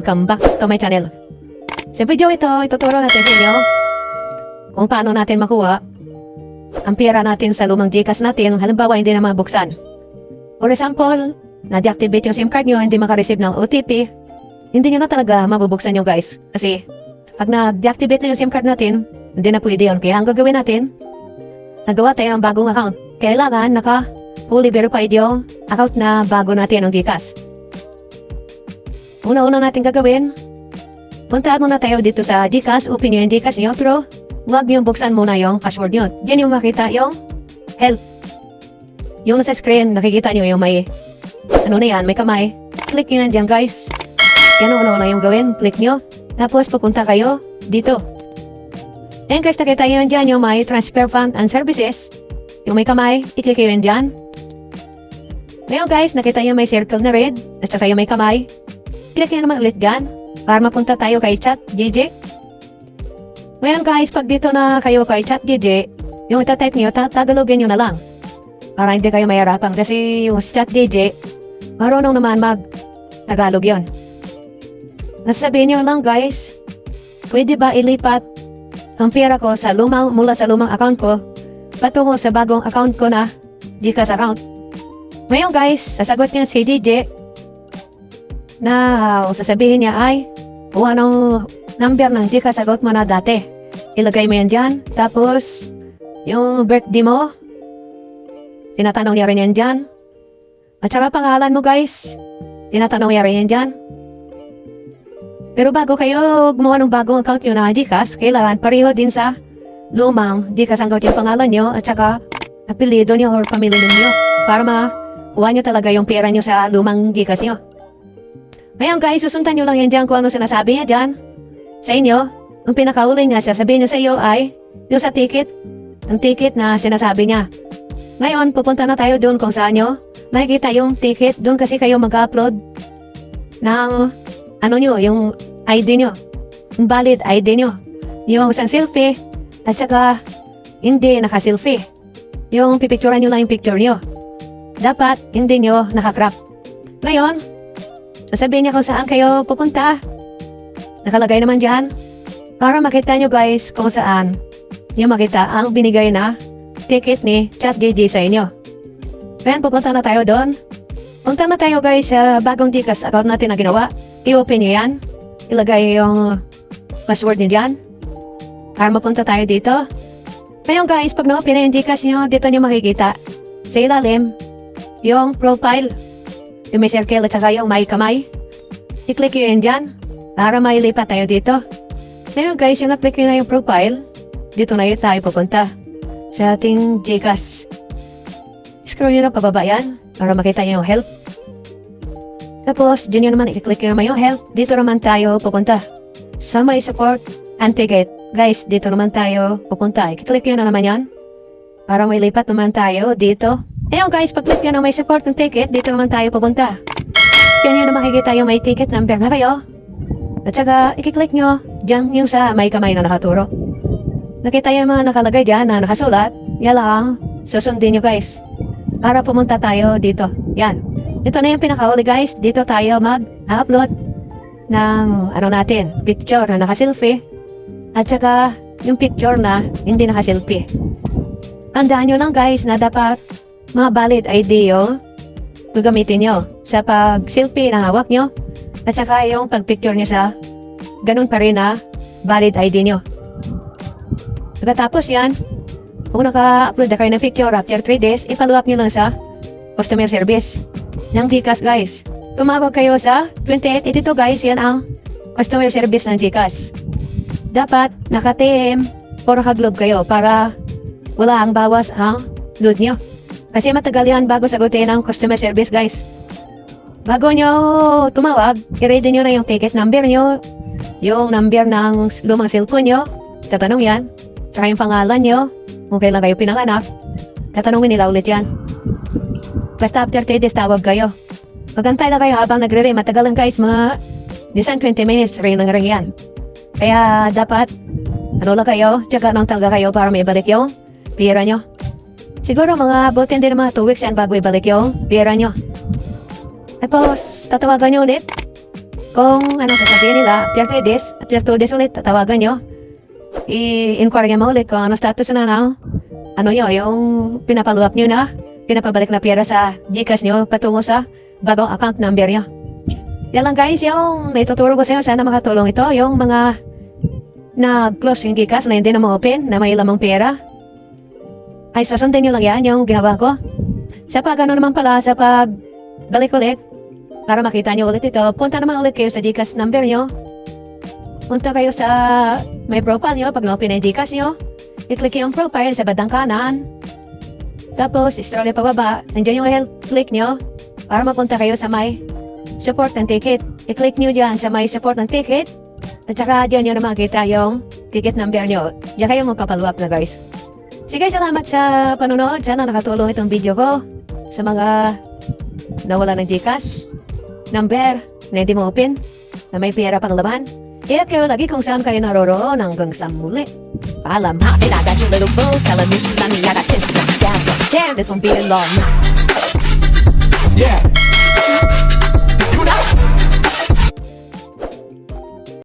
Welcome back to my channel. Sa video ito, ituturo natin sa inyo kung paano natin makuha ang pera natin sa lumang GCash natin, halimbawa hindi na mabuksan. For example, na-deactivate yung SIM card nyo, hindi makareceive ng OTP, hindi nyo na talaga mabubuksan nyo guys. Kasi pag na-deactivate na yung SIM card natin, hindi na pwede yun. Kaya ang gagawin natin, nagawa tayo ng bagong account. Kailangan fully verified yung account na bago natin ng GCash. Una-una natin gagawin, puntaan muna tayo dito sa GCash, open nyo yung GCash nyo, pero huwag nyo buksan muna yung password nyo. Diyan yung makita yung help. Yung nasa screen, nakikita nyo yung may, may kamay. Click nyo yan dyan guys. Yan ang una-una yung gawin, click nyo. Tapos pupunta kayo dito. Ayan guys, nakita nyo dyan yung may transfer fund and services. Yung may kamay, i-click nyo yan dyan. Ngayon guys, nakita nyo may circle na red, at saka yung may kamay. Click nyo naman ulit dyan, para mapunta tayo kay chat GG. Ngayon guys, pag dito na kayo kay chat GG, yung itatype nyo, tagalogin nyo na lang. Para hindi kayo mahirapan kasi yung chat GG, marunong naman mag-Tagalog yun. Nasabihin nyo lang guys, pwede ba ilipat ang pera ko sa mula sa lumang account ko patungo sa bagong account ko na GCash account. Ngayon guys, sasagot niya si GG na sasabihin niya ay kung anong number ng GCash account mo na dati. Ilagay mo yan dyan. Tapos, yung birthday mo, tinatanong niya rin yan dyan. At saka pangalan mo guys, tinatanong niya rin yan dyan. Pero bago kayo gumawa ng bagong account nyo na GCash, kailangan pareho din sa lumang GCash account yung pangalan nyo at saka apelido nyo or pamilya nyo para makuha nyo talaga yung pera nyo sa lumang GCash nyo. Ngayon guys, susundan nyo lang yan dyan kung ano sinasabi niya dyan sa inyo. Ang pinakauli niya, sasabihin niya sa iyo ay yung sa ticket, ang ticket na sinasabi niya. Ngayon, pupunta na tayo doon kung saan nyo makikita yung ticket. Doon kasi kayo mag-upload ng yung ID nyo, yung valid ID nyo, yung isang selfie at saka hindi naka-selfie. Yung pipicturean nyo lang yung picture nyo. Dapat hindi nyo nakakrap. Ngayon, sasabihin niya kung saan kayo pupunta. Nakalagay naman dyan. Para makita nyo guys kung saan nyo makita ang binigay na ticket ni ChatGG sa inyo. Ngayon pupunta na tayo doon. Punta na tayo guys sa bagong GCash account natin na ginawa. I-open nyo yan. Ilagay yung password nyo dyan. Para mapunta tayo dito. Ngayon guys, pag na-open na yung GCash nyo, dito nyo makikita sa ilalim yung profile. Yung may circle at saka yung may kamay. I-click nyo yun dyan para mailipat tayo dito. Ngayon guys, yung na-click nyo na yung profile, dito na yun tayo pupunta sa ating GCash. Scroll nyo na pababa yan para makita nyo yung help. Tapos, dyan nyo naman i-click nyo naman yung help. Dito naman tayo pupunta sa may support and ticket. Guys, dito naman tayo pupunta. I-click nyo na naman yan para mailipat naman tayo dito. Ayun guys, pag-click nyo na may support ng ticket, dito naman tayo pupunta. Yan nyo na makikita yung may ticket number na kayo. At saka, i-click nyo dyan yung sa may kamay na nakaturo. Nakita yung mga nakalagay dyan na nakasulat. Yan lang, susundin nyo guys. Para pumunta tayo dito. Yan. Ito na yung pinakauli guys. Dito tayo mag-upload ng natin, picture na nakaselfie. At saka, yung picture na hindi nakaselfie. Tandaan nyo lang guys na dapat mga valid ID yung gagamitin nyo sa pag-selfie na hawak nyo at saka yung pag-picture nyo sa ganun pa rin na valid ID nyo. Pagkatapos yan, kung naka-upload na kayo ng picture after 3 days, i-follow up nyo lang sa customer service ng GCash guys. Tumawag kayo sa 2882 guys, yan ang customer service ng GCash. Dapat naka-TM o naka-globe kayo para wala ang bawas ang load nyo. Kasi matagal yan bago sagutin ang customer service guys. Bago nyo tumawag, i-ready nyo na yung ticket number nyo, yung number ng lumang cellphone nyo, tatanong yan, saka yung pangalan nyo, kung kailan kayo pinanganak, tatanungin nila ulit yan. Basta after 3 days tawag kayo. Magantay na kayo habang nagre-ring, matagal lang guys, mga 20 minutes ring lang yan. Kaya dapat, lang kayo, tsaka nang talaga kayo para may balik yung pera nyo. Siguro mga buti din mga 2 weeks yan bago ibalik yung pera nyo. Tapos, tatawagan nyo ulit Kung ano sasabihin nila, after 3 days, after 2 days ulit, tatawagan nyo. I-inquire mo ulit kung ano status na now. Ano nyo, yung pinapaluap nyo na, pinapabalik na pera sa GCash nyo patungo sa bagong account number nyo. Yan lang guys, yung naituturo ko sa inyo, sana makatulong ito, yung mga na-close yung GCash na hindi na ma-open, na may lamang pera. Ay susundin nyo lang yan, yung ginawa ko. Sa pag ano naman pala, sa pag balik ulit, para makita nyo ulit ito, punta naman ulit kayo sa GCash number nyo. Punta kayo sa may profile nyo, pag na-open yung GCash nyo, i-click yung profile sa bandang kanan. Tapos, scroll pababa, nandiyan yung help, click nyo, para mapunta kayo sa may support and ticket. I-click nyo dyan sa may support and ticket, at saka dyan nyo na makita yung ticket number nyo. Diyan kayo magpapaluap na guys. Sige, salamat sa panonood. Sana nakatulong itong video ko sa mga nawala ng GCash number na hindi mo open, na may pera pang laman. Kaya kayo lagi kung saan kayo naroroon hanggang sa muli. Paalam ha, and I got your little boo, telling me she love me, I got this, damn, this won't be long.